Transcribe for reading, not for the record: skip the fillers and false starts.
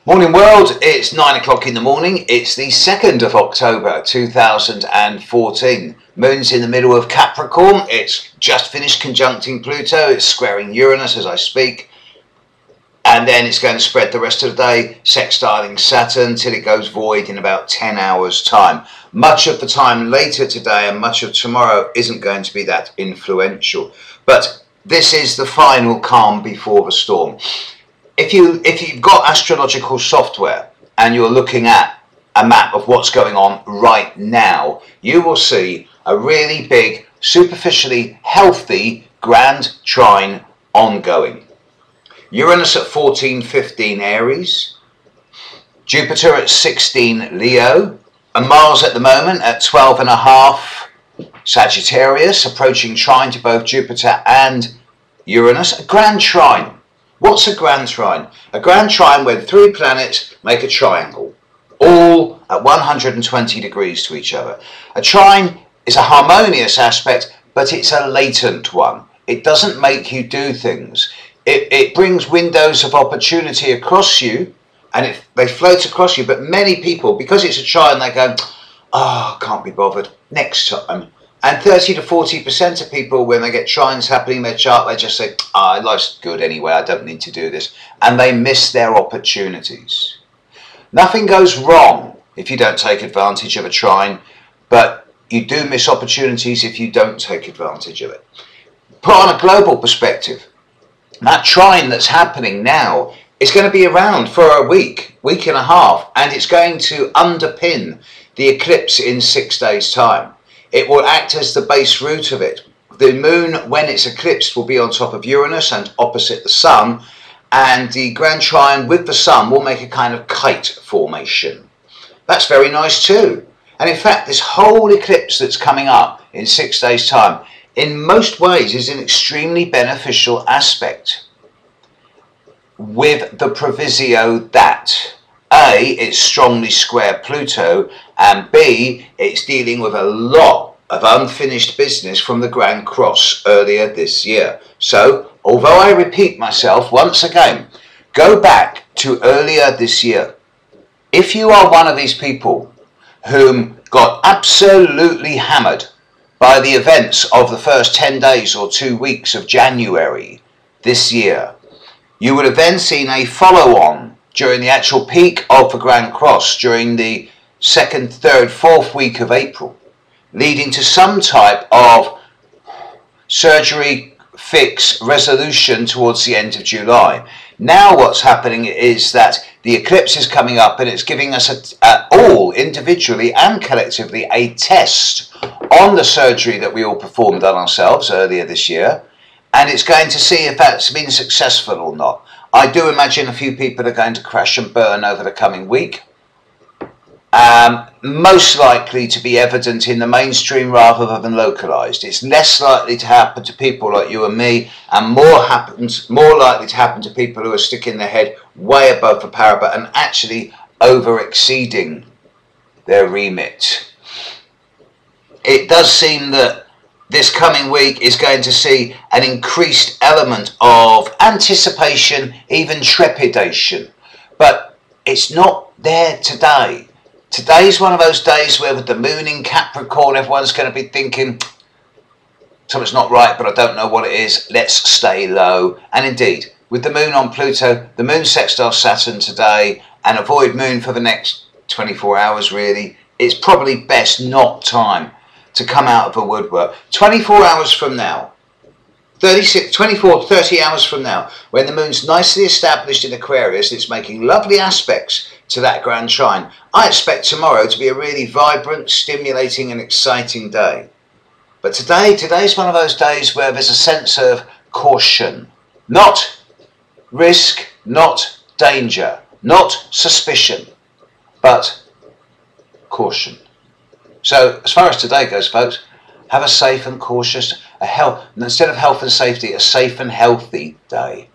Morning world, it's 9 o'clock in the morning. It's the 2nd of October 2014. Moon's in the middle of Capricorn. It's just finished conjuncting Pluto. It's squaring Uranus as I speak. And then it's going to spread the rest of the day, sextiling Saturn till it goes void in about 10 hours time. Much of the time later today and much of tomorrow isn't going to be that influential. But this is the final calm before the storm. If you've got astrological software and you're looking at a map of what's going on right now, you will see a really big, superficially healthy Grand Trine ongoing. Uranus at 14-15 Aries, Jupiter at 16 Leo, and Mars at the moment at 12.5 Sagittarius, approaching trine to both Jupiter and Uranus. A Grand Trine. What's a Grand Trine? A Grand Trine where the three planets make a triangle, all at 120 degrees to each other. A trine is a harmonious aspect, but it's a latent one. It doesn't make you do things. It brings windows of opportunity across you, and they float across you, but many people, because it's a trine, they go, oh, can't be bothered, next time. And 30 to 40% of people, when they get trines happening in their chart, they just say, ah, life's good anyway, I don't need to do this. And they miss their opportunities. Nothing goes wrong if you don't take advantage of a trine, but you do miss opportunities if you don't take advantage of it. Put on a global perspective, that trine that's happening now is going to be around for a week and a half, and it's going to underpin the eclipse in 6 days' time. It will act as the base root of it. The moon, when it's eclipsed, will be on top of Uranus and opposite the sun, and the Grand Trine with the sun will make a kind of kite formation. That's very nice too. And in fact, this whole eclipse that's coming up in 6 days' time, in most ways is an extremely beneficial aspect, with the proviso that A, it's strongly square Pluto, and B, it's dealing with a lot of unfinished business from the Grand Cross earlier this year. So, although I repeat myself once again, go back to earlier this year. If you are one of these people whom got absolutely hammered by the events of the first 10 days or 2 weeks of January this year, you would have then seen a follow-on during the actual peak of the Grand Cross during the 2nd, 3rd, 4th week of April, leading to some type of surgery, fix, resolution towards the end of July. Now what's happening is that the eclipse is coming up and it's giving us all individually and collectively a test on the surgery that we all performed on ourselves earlier this year, and it's going to see if that's been successful or not. I do imagine a few people are going to crash and burn over the coming week. Most likely to be evident in the mainstream rather than localised. It's less likely to happen to people like you and me, and more likely to happen to people who are sticking their head way above the parapet and actually over-exceeding their remit. It does seem that this coming week is going to see an increased element of anticipation, even trepidation. But it's not there today. Today's one of those days where with the moon in Capricorn, everyone's going to be thinking, something's not right, but I don't know what it is. Let's stay low. And indeed, with the moon on Pluto, the moon sextile Saturn today, and a void moon for the next 24 hours really, it's probably best not time to come out of the woodwork. 24 hours from now, 30 hours from now, when the moon's nicely established in Aquarius, it's making lovely aspects to that Grand Trine. I expect tomorrow to be a really vibrant, stimulating and exciting day. But today's one of those days where there's a sense of caution. Not risk, not danger, not suspicion, but caution. So, as far as today goes, folks, have a safe and cautious, instead of health and safety, a safe and healthy day.